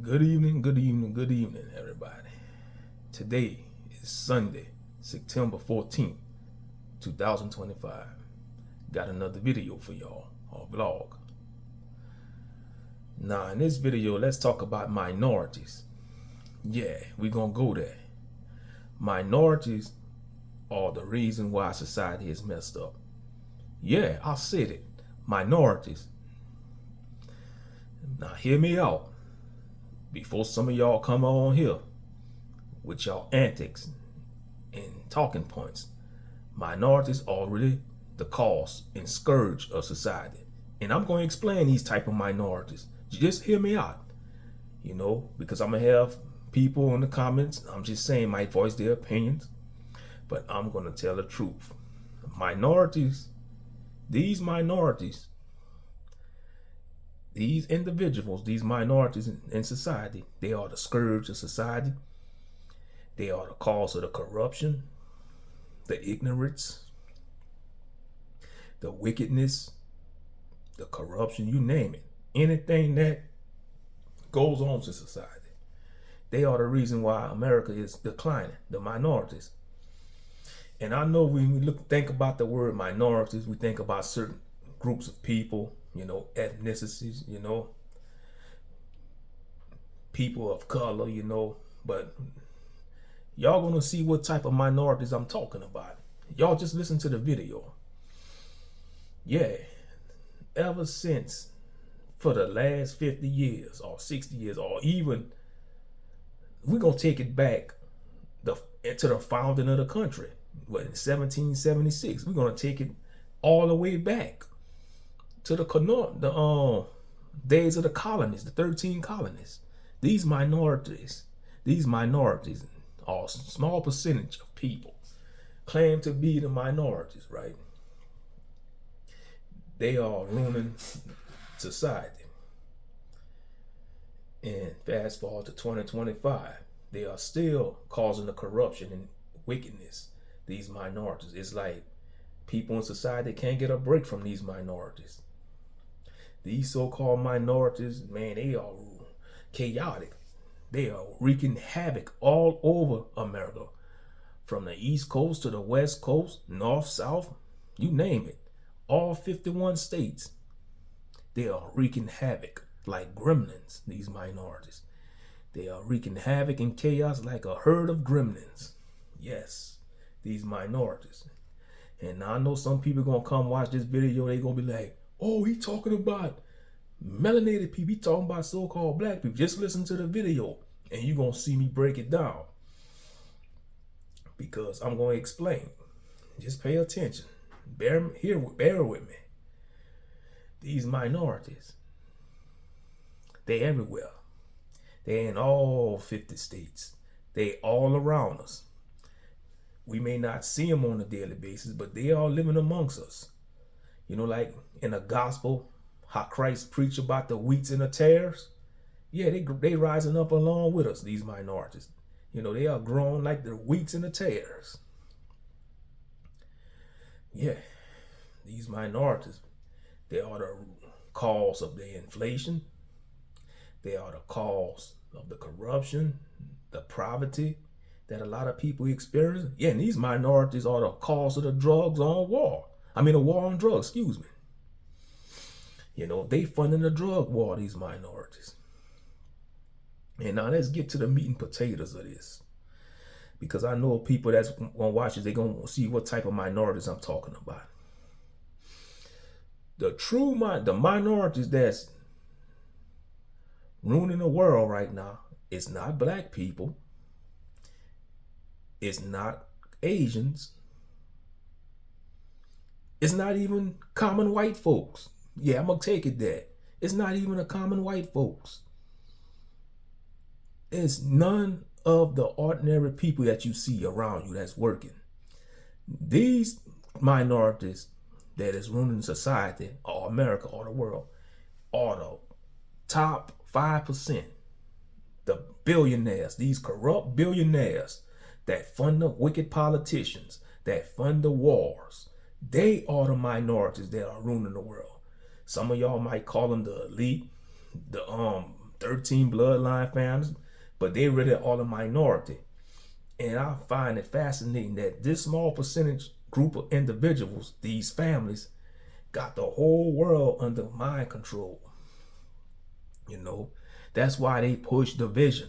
Good evening, good evening, good evening, everybody. Today is Sunday, September 14th, 2025. Got another video for y'all, or vlog. Now, in this video, let's talk about minorities. Yeah, we're gonna go there. Minorities are the reason why society is messed up. Yeah, I said it. Minorities. Now, hear me out. Before some of y'all come on here with y'all antics and talking points, minorities are really the cause and scourge of society. And I'm going to explain these type of minorities. Just hear me out, because I'm going to have people in the comments. I'm just saying, might voice their opinions, but I'm going to tell the truth. These individuals, these minorities in society, they are the scourge of society. They are the cause of the corruption, the ignorance, the wickedness, the corruption, you name it. Anything that goes on to society. They are the reason why America is declining, the minorities. And I know when we think about the word minorities, we think about certain groups of people, ethnicities, people of color, but y'all gonna see what type of minorities I'm talking about. Y'all just listen to the video. Yeah, ever since, for the last 50 years or 60 years, or even, we're gonna take it back to the founding of the country, in 1776. We're gonna take it all the way back to the days of the colonies, the 13 colonies. These minorities are a small percentage of people claim to be the minorities, right? They are ruining society. And fast forward to 2025, they are still causing the corruption and wickedness. These minorities, it's like people in society can't get a break from these minorities. These so-called minorities, man, they are chaotic. They are wreaking havoc all over America, from the East Coast to the West Coast, North, South, you name it. All 51 states, they are wreaking havoc like gremlins, these minorities. They are wreaking havoc and chaos like a herd of gremlins. Yes, these minorities. And I know some people gonna come watch this video, they gonna be like, oh, he talking about melanated people, he talking about so-called black people. Just listen to the video and you gonna see me break it down, because I'm gonna explain. Just pay attention. Bear with me. These minorities, they everywhere. They in all 50 states. They all around us. We may not see them on a daily basis, but they are living amongst us. Like in the gospel, how Christ preached about the wheats and the tares. Yeah, they rising up along with us, these minorities. They are growing like the wheats and the tares. Yeah, these minorities, they are the cause of the inflation. They are the cause of the corruption, the poverty that a lot of people experience. Yeah, and these minorities are the cause of the drugs on war. The war on drugs, excuse me. They funding the drug war, these minorities. And now let's get to the meat and potatoes of this, because I know people that's gonna watch this, they're gonna see what type of minorities I'm talking about. The minorities that's ruining the world right now, it's not black people, it's not Asians, it's not even common white folks. Yeah, I'm gonna take it there. It's not even a common white folks. It's none of the ordinary people that you see around you that's working. These minorities that is ruining society, or America, or the world, are the top 5%. The billionaires, these corrupt billionaires that fund the wicked politicians, that fund the wars, they are the minorities that are ruining the world. Some of y'all might call them the elite, the 13 bloodline families, but they really are a minority. And I find it fascinating that this small percentage group of individuals, these families, got the whole world under mind control. You know, that's why they push division,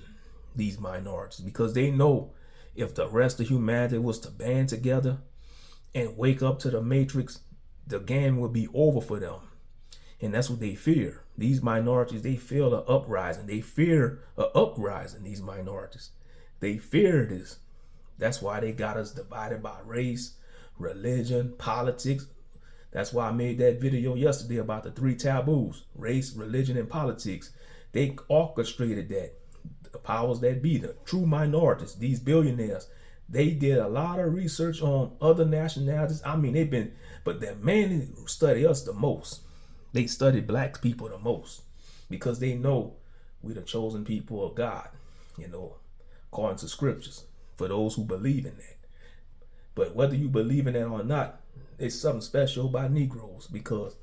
these minorities, because they know if the rest of humanity was to band together and wake up to the matrix, the game would be over for them. And that's what they fear. These minorities, they feel an uprising. They fear an uprising, these minorities. They fear this. That's why they got us divided by race, religion, politics. That's why I made that video yesterday about the 3 taboos: race, religion, and politics. They orchestrated that. The powers that be, the true minorities, these billionaires, they did a lot of research on other nationalities. I mean, but they mainly study us the most. They study black people the most because they know we're the chosen people of God, according to scriptures, for those who believe in that. But whether you believe in that or not, it's something special about Negroes because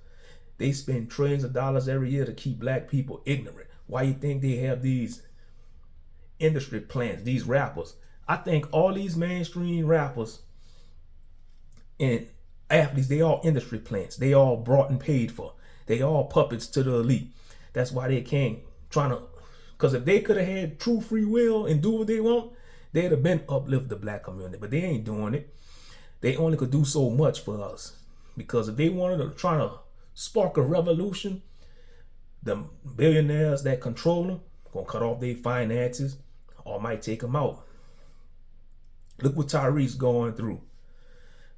they spend trillions of dollars every year to keep black people ignorant. Why you think they have these industry plants, these rappers? I think all these mainstream rappers and athletes, they all industry plants. They all brought and paid for. They all puppets to the elite. That's why they can't because if they could have had true free will and do what they want, they'd have been uplift the black community. But they ain't doing it. They only could do so much for us. Because if they wanted to try to spark a revolution, the billionaires that control them gonna cut off their finances or might take them out. Look what Tyrese going through.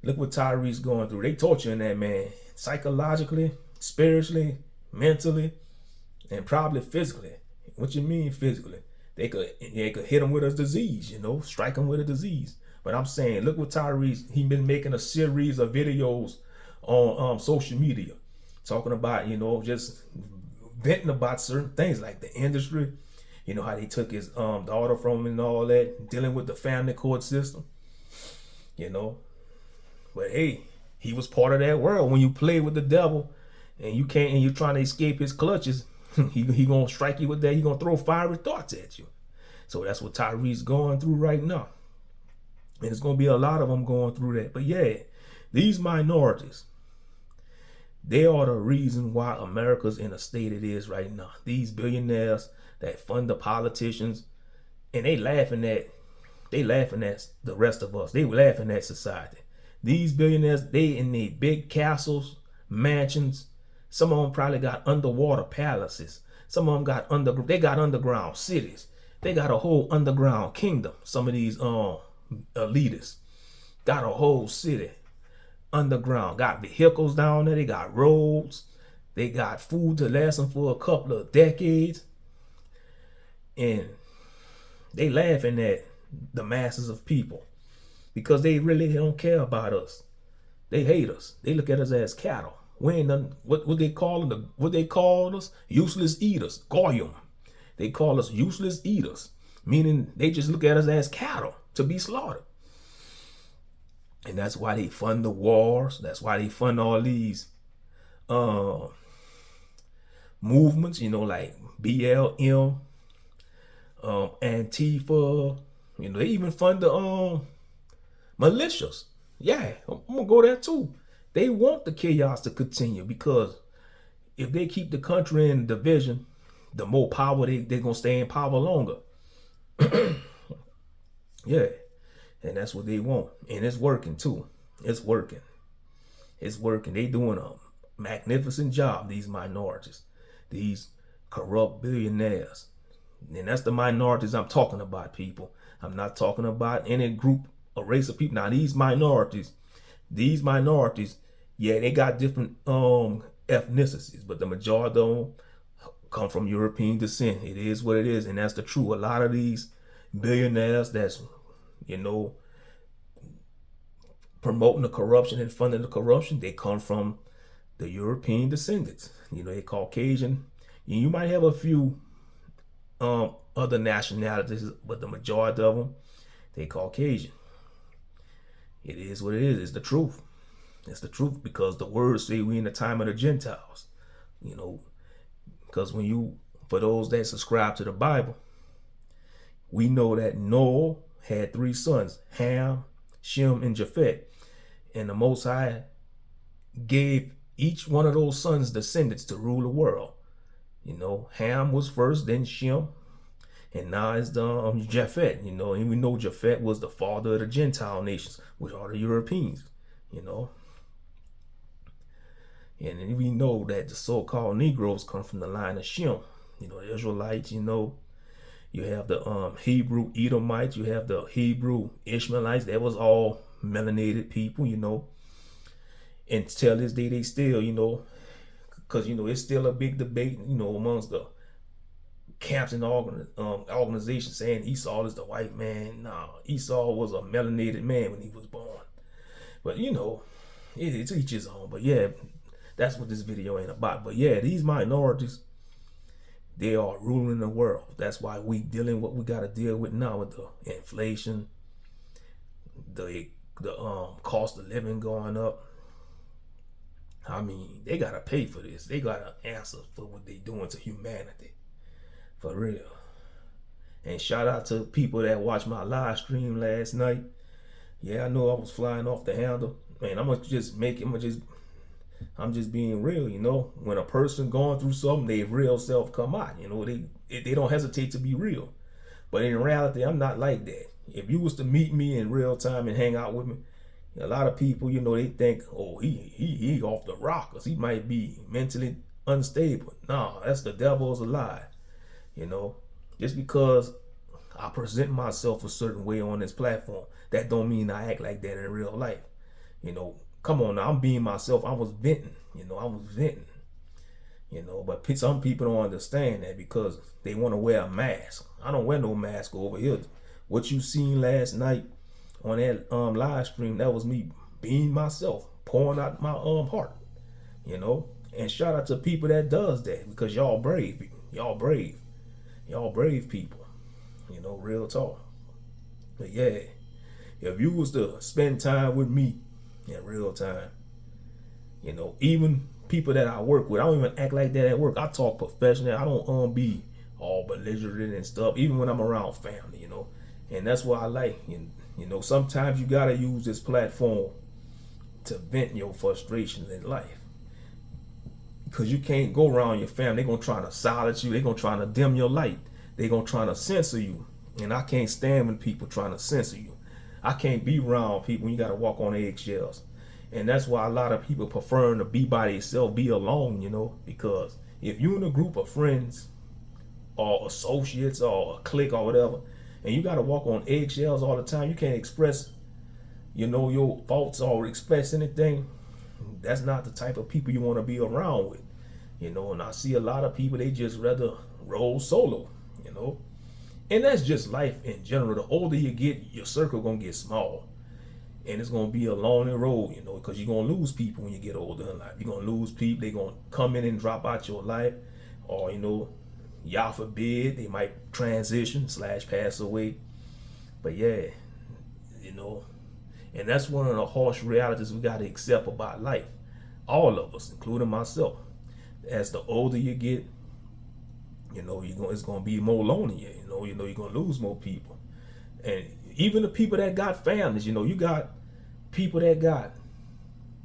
They torturing that man psychologically, spiritually, mentally, and probably physically. What you mean physically? They could hit him with a disease, strike him with a disease. But I'm saying, look what Tyrese, he been making a series of videos on social media, talking about, just venting about certain things like the industry, how they took his daughter from him and all that, dealing with the family court system, But hey, he was part of that world. When you play with the devil and you're trying to escape his clutches, he gonna strike you with that. He gonna throw fiery thoughts at you. So that's what Tyrese's going through right now. And it's gonna be a lot of them going through that. But yeah, these minorities, they are the reason why America's in the state it is right now. These billionaires that fund the politicians, and they laughing at the rest of us. They laughing at society. These billionaires, they in their big castles, mansions. Some of them probably got underwater palaces. Some of them got underground cities. They got a whole underground kingdom. Some of these elitists got a whole city underground. Got vehicles down there. They got roads. They got food to last them for a couple of decades. And they laughing at the masses of people because they really don't care about us. They hate us. They look at us as cattle. We ain't none, what they call us? Useless eaters. Goyim. They call us useless eaters, meaning they just look at us as cattle to be slaughtered. And that's why they fund the wars. That's why they fund all these movements, like BLM, Antifa. They even fund the militias. Yeah, I'm gonna go there too. They want the chaos to continue because if they keep the country in division, the more power they're going to stay in power longer. Yeah, and that's what they want. And it's working too. It's working. They doing a magnificent job, these minorities, these corrupt billionaires. And that's the minorities I'm talking about, people. I'm not talking about any group or race of people. Now, these minorities, yeah, they got different ethnicities, but the majority of them come from European descent. It is what it is, and that's the truth. A lot of these billionaires that's, promoting the corruption and funding the corruption, they come from the European descendants. They Caucasian. You might have a few other nationalities, but the majority of them, they Caucasian. It is what it is. It's the truth. It's the truth because the words say we in the time of the Gentiles. Because when you For those that subscribe to the Bible, we know that Noah had 3 sons, Ham, Shem, and Japheth. And the Most High gave each one of those sons descendants to rule the world. Ham was first, then Shem, and now it's the Japheth. And we know Japheth was the father of the Gentile nations, which are the Europeans. And then we know that the so-called Negroes come from the line of Shem. The Israelites. You have the Hebrew Edomites. You have the Hebrew Ishmaelites. That was all melanated people. And till this day they still, because it's still a big debate, amongst the camps and organizations saying Esau is the white man. Nah, Esau was a melanated man when he was born. But it's each his own. But yeah, that's what this video ain't about. But yeah, these minorities, they are ruling the world. That's why we dealing what we got to deal with now with the inflation, the cost of living going up. I mean, they got to pay for this. They got to answer for what they doing to humanity. For real. And shout out to people that watched my live stream last night. Yeah, I know I was flying off the handle. Man, I'm just being real, When a person going through something, their real self come out. They don't hesitate to be real. But in reality, I'm not like that. If you was to meet me in real time and hang out with me, a lot of people, they think, oh, he off the rockers. He might be mentally unstable. No, that's the devil's a lie. Just because I present myself a certain way on this platform, that don't mean I act like that in real life. Come on now, I'm being myself. I was venting. But some people don't understand that because they want to wear a mask. I don't wear no mask over here. What you seen last night on that live stream, that was me being myself, pouring out my heart, And shout out to people that does that, because y'all brave people, real talk. But yeah, if you was to spend time with me in real time, even people that I work with, I don't even act like that at work. I talk professional. I don't be all belligerent and stuff, even when I'm around family, And that's what I like. Sometimes you gotta use this platform to vent your frustrations in life. Because you can't go around your family. They're gonna try to silence you. They're gonna try to dim your light. They're gonna try to censor you. And I can't stand when people trying to censor you. I can't be around people when you gotta walk on eggshells. And that's why a lot of people prefer to be by themselves, be alone, because if you in a group of friends or associates or a clique or whatever, and you gotta walk on eggshells all the time, you can't express, your thoughts or express anything. That's not the type of people you want to be around with, And I see a lot of people, they just rather roll solo, And that's just life in general. The older you get, your circle gonna get small. And it's gonna be a lonely road, because you're gonna lose people when you get older in life. You're gonna lose people. They're gonna come in and drop out your life, or y'all forbid, they might transition / pass away. But yeah, and that's one of the harsh realities we gotta accept about life. All of us, including myself. As the older you get, it's gonna be more lonely. You're gonna lose more people. And even the people that got families, you got people that got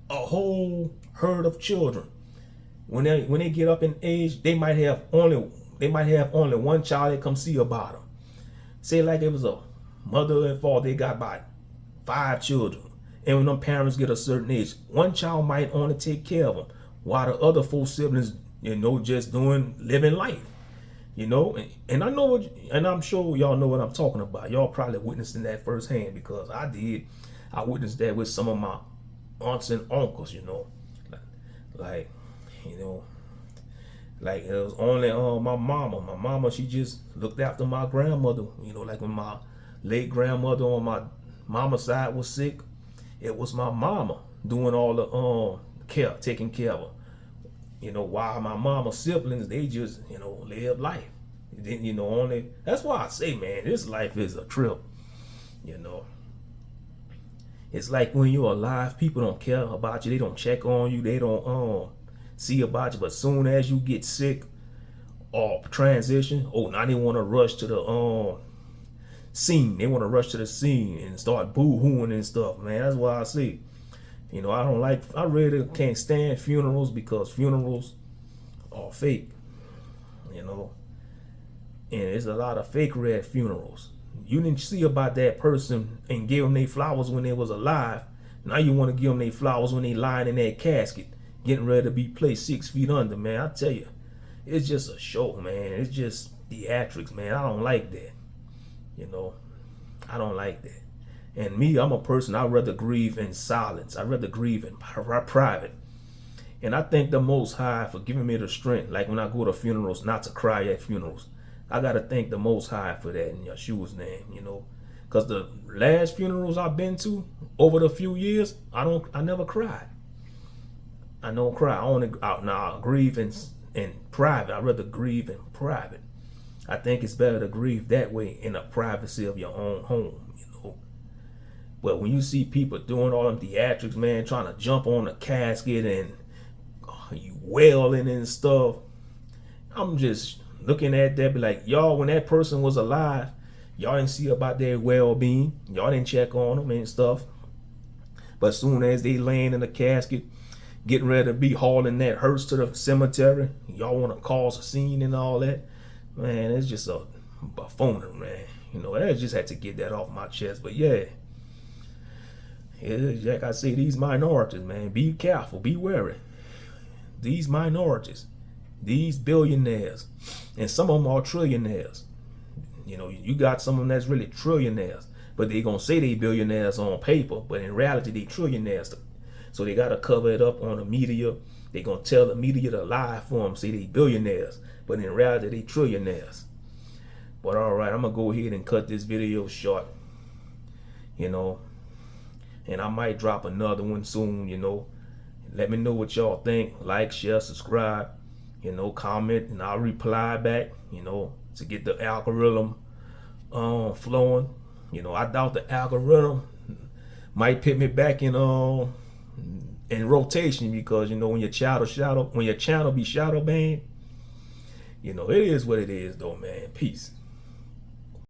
a whole herd of children. When they get up in age, they might have only one child that come see about them. Say like it was a mother and father, they got about 5 children. And when them parents get a certain age, one child might only take care of them, while the other 4 siblings, just living life. And I know, and I'm sure y'all know what I'm talking about. Y'all probably witnessing that firsthand, because I did. I witnessed that with some of my aunts and uncles, like it was only my mama. My mama, she just looked after my grandmother. Like when my late grandmother on my mama's side was sick, it was my mama doing all the care, taking care of her. While my mama's siblings, they just, live life. Then, only, that's why I say, man, this life is a trip. It's like when you're alive, people don't care about you. They don't check on you. They don't see about you. But soon as you get sick, transition. Oh, now they want to rush to the scene. They want to rush to the scene and start boo-hooing and stuff, man. That's why I say, I really can't stand funerals, because funerals are fake, and there's a lot of fake red funerals. You didn't see about that person and give them their flowers when they was alive. Now you want to give them their flowers when they lying in that casket, getting ready to be placed 6 feet under, man. I tell you, it's just a show, man. It's just theatrics, man. I don't like that. I don't like that. And me, I'm a person, I'd rather grieve in silence. I'd rather grieve in private. And I thank the Most High for giving me the strength, like when I go to funerals, not to cry at funerals. I got to thank the Most High for that in Yeshua's name, Because the last funerals I've been to over the few years, I never cried. I don't cry. I grieve in private. I'd rather grieve in private. I think it's better to grieve that way in the privacy of your own home, But when you see people doing all them theatrics, man, trying to jump on a casket and you wailing and stuff, I'm just looking at that, be like, y'all, when that person was alive, y'all didn't see about their well-being. Y'all didn't check on them and stuff. But soon as they laying in the casket, getting ready to be hauling that hearse to the cemetery, y'all want to cause a scene and all that. Man, it's just a buffoonery, man. I just had to get that off my chest. But yeah, like I say, these minorities, man, be careful, be wary. These minorities, these billionaires, and some of them are trillionaires. You got some of them that's really trillionaires, but they gonna say they billionaires on paper, but in reality they trillionaires. So they gotta cover it up on the media. They gonna tell the media to lie for them, say they billionaires, but in reality they trillionaires. But all right, I'm gonna go ahead and cut this video short, and I might drop another one soon. Let me know what y'all think. Like, share, subscribe, comment, and I'll reply back, to get the algorithm flowing. I doubt the algorithm might put me back in rotation, because when your channel be shadow banned, it is what it is though, man. Peace.